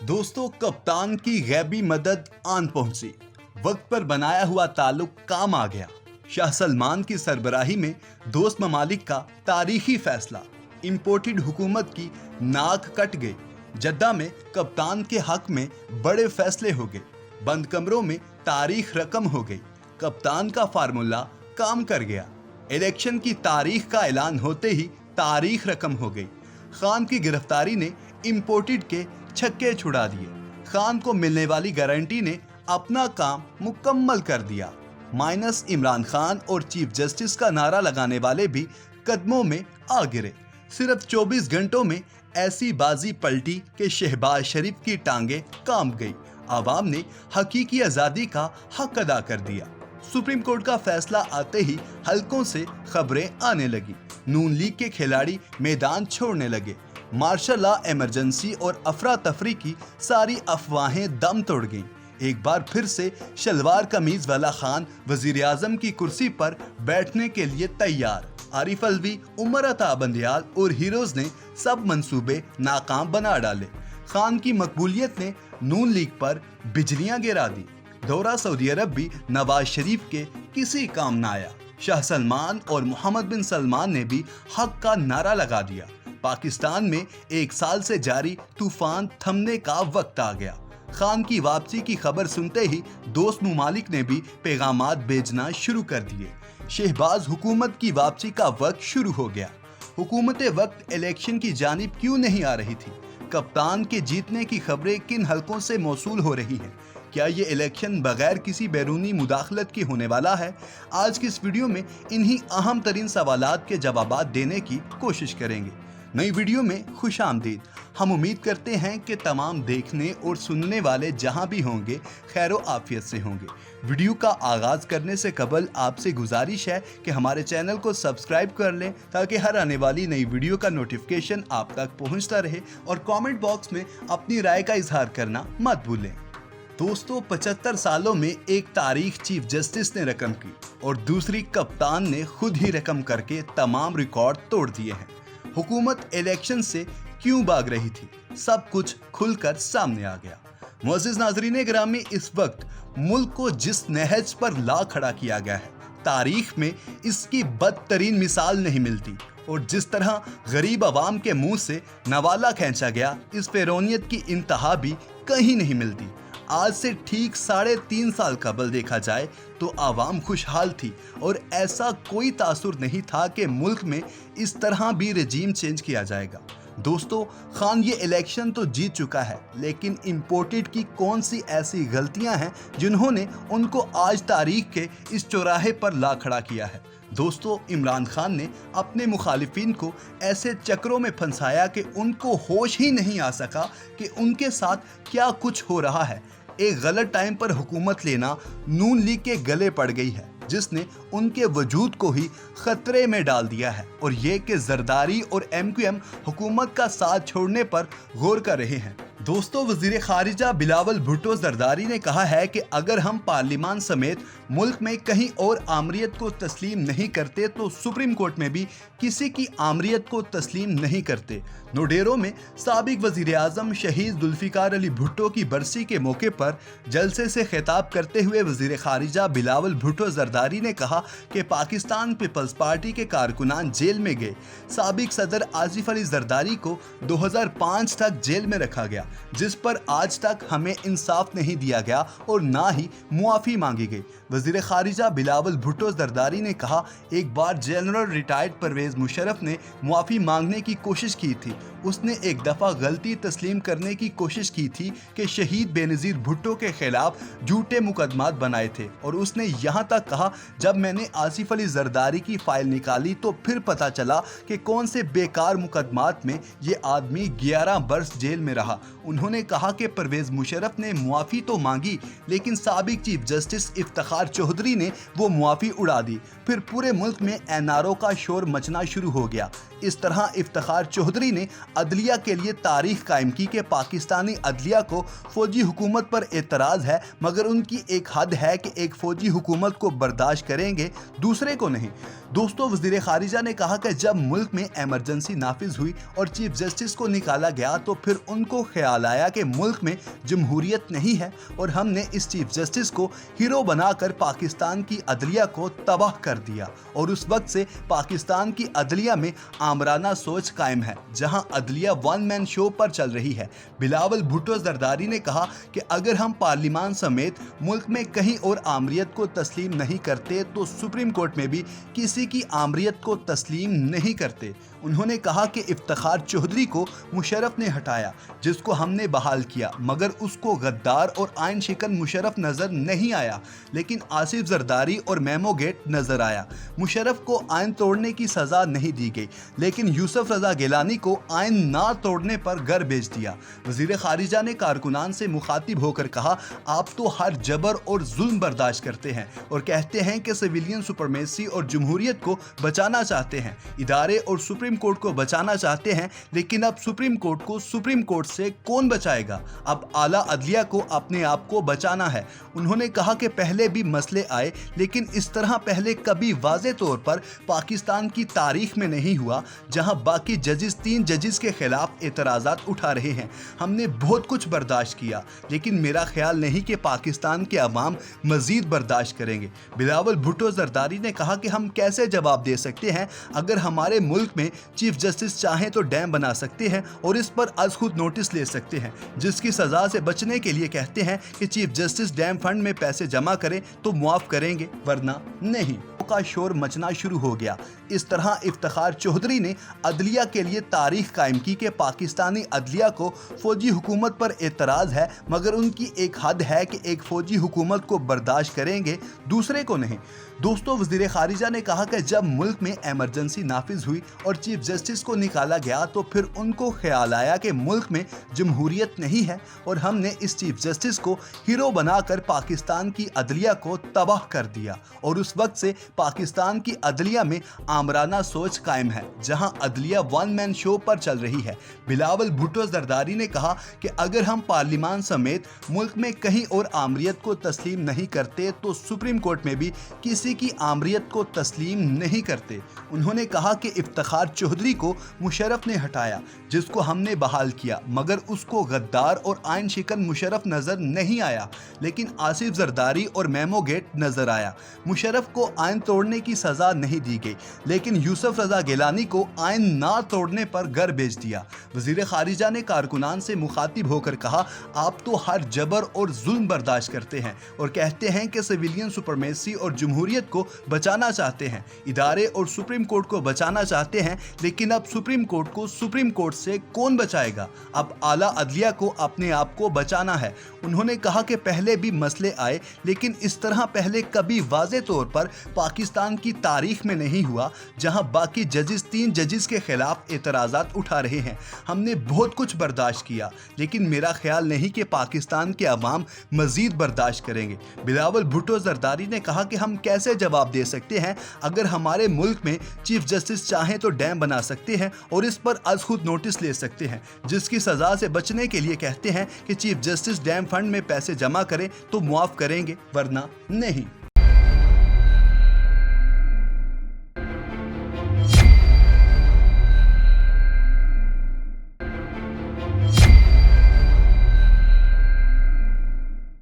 दोस्तों, कप्तान की गैबी मदद आन पहुंची। वक्त पर बनाया हुआ ताल्लुक काम आ गया। शाह सलमान की सरबराही में दोस्त ममालिक का तारीखी फैसला। इंपोर्टेड हुकूमत की नाक कट गई। जद्दा में कप्तान के हक में बड़े फैसले हो गए। बंद कमरों में तारीख रकम हो गई। कप्तान का फार्मूला काम कर गया। इलेक्शन की तारीख का ऐलान होते ही तारीख रकम हो गई। खान की गिरफ्तारी ने इंपोर्टेड के छक्के छुड़ा दिए। खान को मिलने वाली गारंटी ने अपना काम मुकम्मल कर दिया। माइनस इमरान खान और चीफ जस्टिस का नारा लगाने वाले भी कदमों में आ गिरे। सिर्फ 24 घंटों में ऐसी बाजी पलटी कि शहबाज शरीफ की टांगे कांप गई। आवाम ने हकीकी आज़ादी का हक अदा कर दिया। सुप्रीम कोर्ट का फैसला आते ही हलकों से खबरें आने लगी। नून लीग के खिलाड़ी मैदान छोड़ने लगे। मार्शल लॉ इमरजेंसी और अफरा तफरी की सारी अफवाहें दम तोड़ गईं। एक बार फिर से शलवार कमीज वाला खान वजीर आजम की कुर्सी पर बैठने के लिए तैयार। आरिफ अलवी, उमर अता बंदियाल और हीरोज ने सब मंसूबे नाकाम बना डाले। खान की मकबूलियत ने नून लीग पर बिजलियां गिरा दी। दौरा सऊदी अरब भी नवाज शरीफ के किसी काम न आया। शाह सलमान और मोहम्मद बिन सलमान ने भी हक का नारा लगा दिया। पाकिस्तान में एक साल से जारी तूफान थमने का वक्त आ गया। खान की वापसी की खबर सुनते ही दोस्त ममालिक ने भी पैगामात भेजना शुरू कर दिए। शहबाज हुकूमत की वापसी का वक्त शुरू हो गया। हुकूमत वक्त इलेक्शन की जानिब क्यों नहीं आ रही थी? कप्तान के जीतने की खबरें किन हलकों से मौसूल हो रही हैं? क्या ये इलेक्शन बगैर किसी बैरूनी मुदाखलत के होने वाला है? आज की इस वीडियो में इन्हीं अहम तरीन सवालात के जवाबात देने की कोशिश करेंगे। नई वीडियो में खुश आमदीद। हम उम्मीद करते हैं कि तमाम देखने और सुनने वाले जहां भी होंगे खैरो आफियत से होंगे। वीडियो का आगाज करने से कबल आपसे गुजारिश है कि हमारे चैनल को सब्सक्राइब कर लें ताकि हर आने वाली नई वीडियो का नोटिफिकेशन आप तक पहुंचता रहे, और कमेंट बॉक्स में अपनी राय का इजहार करना मत भूलें। दोस्तों, 75 सालों में एक तारीख चीफ जस्टिस ने रकम की और दूसरी कप्तान ने खुद ही रकम करके तमाम रिकॉर्ड तोड़ दिए हैं। हुकूमत इलेक्शन से क्यों भाग रही थी? सब कुछ खुलकर सामने आ गया। मुअज़्ज़िज़ नाज़रीन गिरामी, इस वक्त मुल्क को जिस नहज पर ला खड़ा किया गया है, तारीख में इसकी बदतरीन मिसाल नहीं मिलती। और जिस तरह गरीब आवाम के मुंह से नवाला खींचा गया, इस फ़िरौनियत की इंतहा भी कहीं नहीं मिलती। आज से ठीक 3.5 साल कबल देखा जाए तो आवाम खुशहाल थी और ऐसा कोई तासुर नहीं था कि मुल्क में इस तरह भी रजीम चेंज किया जाएगा। दोस्तों, खान ये इलेक्शन तो जीत चुका है, लेकिन इंपोर्टेड की कौन सी ऐसी गलतियां हैं जिन्होंने उनको आज तारीख के इस चौराहे पर ला खड़ा किया है? दोस्तों, इमरान खान ने अपने मुखालिफिन को ऐसे चक्रों में फंसाया कि उनको होश ही नहीं आ सका कि उनके साथ क्या कुछ हो रहा है। एक गलत टाइम पर हुकूमत लेना नून लीग के गले पड़ गई है, जिसने उनके वजूद को ही खतरे में डाल दिया है। और ये कि जरदारी और MQM हुकूमत का साथ छोड़ने पर गौर कर रहे हैं। दोस्तों, वजीर खारिजा बिलावल भुट्टो जरदारी ने कहा है कि अगर हम पार्लियामान समेत मुल्क में कहीं और आमरीत को तस्लीम नहीं करते तो सुप्रीम कोर्ट में भी किसी की आमरीत को तस्लीम नहीं करते। नोडेरो में साबिक वजीर आजम शहीद जुल्फिकार अली भुट्टो की बरसी के मौके पर जलसे से खिताब करते हुए वजीर खारिजा बिलावल भुट्टो जरदारी ने कहा कि पाकिस्तान पीपल्स पार्टी के कारकुनान जेल में गए। साबिक सदर आसिफ अली जरदारी को 2005 तक जेल में रखा गया, जिस पर आज तक हमें इंसाफ नहीं दिया गया और ना ही मुआफ़ी मांगी गई। वज़ीर ख़ारिजा बिलावल भुट्टो जरदारी ने कहा, एक बार जनरल रिटायर्ड परवेज़ मुशर्रफ ने मुआफ़ी मांगने की कोशिश की थी। उसने एक दफ़ा गलती तस्लीम करने की कोशिश की थी कि शहीद बेनज़ीर भुट्टो के खिलाफ झूठे मुकदमात बनाए थे, और उसने यहाँ तक कहा, जब मैंने आसिफ अली जरदारी की फ़ाइल निकाली तो फिर पता चला कि कौन से बेकार मुकदमात में ये आदमी 11 बरस जेल में रहा। उन्होंने कहा कि परवेज़ मुशर्रफ ने मुआफ़ी तो मांगी, लेकिन साबिक चीफ जस्टिस इफ्तिखार चौधरी ने वो मुआफ़ी उड़ा दी। फिर पूरे मुल्क में NRO का शोर मचना शुरू हो गया। इस तरह इफ्तिखार चौधरी ने अदलिया के लिए तारीख कायम की कि पाकिस्तानी अदलिया को फौजी हुकूमत पर एतराज़ है, मगर उनकी एक हद है कि एक फौजी हुकूमत को बर्दाश्त करेंगे, दूसरे को नहीं। दोस्तों, वज़ीर ख़ारिजा ने कहा कि जब मुल्क में एमरजेंसी नाफिज हुई और चीफ जस्टिस को निकाला गया तो फिर उनको ख्याल आया कि मुल्क में जमहूरियत नहीं है और हमने इस चीफ जस्टिस को हीरो बनाकर पाकिस्तान की अदलिया को तबाह कर दिया। और उस वक्त से पाकिस्तान की अदलिया में आमराना सोच कायम है, जहां अदलिया वन मैन शो पर चल रही है। बिलावल भुट्टो जरदारी ने कहा कि अगर हम पार्लियामान समेत मुल्क में कहीं और आमरीत को तस्लीम नहीं करते तो सुप्रीम कोर्ट में भी किसी की आमरीत को तस्लीम नहीं करते। उन्होंने कहा कि इफ्तिखार चौधरी को मुशर्रफ ने हटाया, जिसको हमने बहाल किया, मगर उसको गद्दार और आइन शिकन मुशर्रफ नजर नहीं आया, लेकिन आसिफ जरदारी और मेमो गेट नजर आया। मुशर्रफ को आइन तोड़ने की सजा नहीं दी गई, लेकिन यूसुफ रजा गिलानी को आइन ना तोड़ने पर घर भेज दिया। वजीर खारिजा ने कारकुनान से मुखातिब होकर कहा, आप तो हर जबर और जुल्म बर्दाश्त करते हैं और कहते हैं कि सिविलियन सुपरमेसी और जमहूरियत को बचाना चाहते हैं, इदारे और सुप्रीम कोर्ट को बचाना चाहते हैं, लेकिन अब सुप्रीम कोर्ट को सुप्रीम कोर्ट से कौन बचाएगा? अब आला अदलिया को अपने आप को बचाना है। उन्होंने कहा कि पहले भी मसले आए, लेकिन इस तरह पहले कभी वाज़े तौर पर पाकिस्तान की तारीख में नहीं हुआ, जहां बाकी जजेस 3 जजेस के खिलाफ एतराज़ात उठा रहे हैं। हमने बहुत कुछ बर्दाश्त किया, लेकिन मेरा ख्याल नहीं कि पाकिस्तान के अवाम मजीद बर्दाश्त करेंगे। बिलावल भुट्टो जरदारी ने कहा कि हम कैसे जवाब दे सकते हैं अगर हमारे मुल्क में चीफ जस्टिस चाहें तो डैम बना सकते हैं और इस पर आज खुद नोटिस ले सकते हैं, जिसकी सजा से बचने के लिए कहते हैं कि चीफ जस्टिस डैम फंड में पैसे जमा करें तो मुआफ करेंगे, वरना नहीं। का शोर मचना शुरू हो गया। इस तरह इफ्तिखार चौधरी ने अदलिया के लिए तारीख कायम की कि पाकिस्तानी अदलिया को फौजी हुकूमत पर एतराज़ है, मगर उनकी एक हद है कि एक फौजी हुकूमत को बर्दाश्त करेंगे, दूसरे को नहीं। दोस्तों, वज़ीर ख़ारिजा ने कहा कि जब मुल्क में एमरजेंसी नाफिज हुई और चीफ जस्टिस को निकाला गया तो फिर उनको ख्याल आया कि मुल्क में जमहूरियत नहीं है और हमने इस चीफ जस्टिस को हीरो बनाकर पाकिस्तान की अदलिया को तबाह कर दिया। और उस वक्त से पाकिस्तान की अदलिया में आमराना सोच कायम है, जहां अदलिया वन मैन शो पर चल रही है। बिलावल भुट्टो जरदारी ने कहा कि अगर हम पार्लियामान समेत मुल्क में कहीं और आमरीत को तस्लीम नहीं करते तो सुप्रीम कोर्ट में भी किसी की आमरीत को तस्लीम नहीं करते। उन्होंने कहा कि इफ्तिखार चौधरी को मुशर्रफ ने हटाया, जिसको हमने बहाल किया, मगर उसको गद्दार और आइन शिकन मुशर्रफ नजर नहीं आया, लेकिन आसिफ जरदारी और मेमो गेट नजर आया। मुशर्रफ को आइन तोड़ने की सजा नहीं दी गई, लेकिन यूसुफ रजा गिलानी को आइन ना तोड़ने पर घर भेज दिया। वजीर खारिजा ने कारकुनान से मुखातिब होकर कहा, आप तो हर जबर और जुल्म बर्दाश्त करते हैं और कहते हैं कि सिविलियन सुपरमेसी और जमहूरियत को बचाना चाहते हैं, इदारे और सुप्रीम कोर्ट को बचाना चाहते हैं, लेकिन अब सुप्रीम कोर्ट को सुप्रीम कोर्ट से कौन बचाएगा? अब आला अदलिया को अपने आप को बचाना है। उन्होंने कहा कि पहले भी मसले आए, लेकिन इस तरह पहले कभी वाज़े तौर पर पाकिस्तान की तारीख में नहीं हुआ, जहां बाकी जजेस 3 जजेस के खिलाफ एतराज़ात उठा रहे हैं। हमने बहुत कुछ बर्दाश्त किया, लेकिन मेरा ख्याल नहीं कि पाकिस्तान के अवाम मजीद बर्दाश्त करेंगे। बिलावल भुट्टो जरदारी ने कहा कि हम कैसे जवाब दे सकते हैं अगर हमारे मुल्क में चीफ जस्टिस चाहें तो डैम बना सकते हैं और इस पर आज खुद नोटिस ले सकते हैं, जिसकी सजा से बचने के लिए कहते हैं कि चीफ जस्टिस डैम फंड में पैसे जमा करें तो मुआफ करेंगे, वरना नहीं।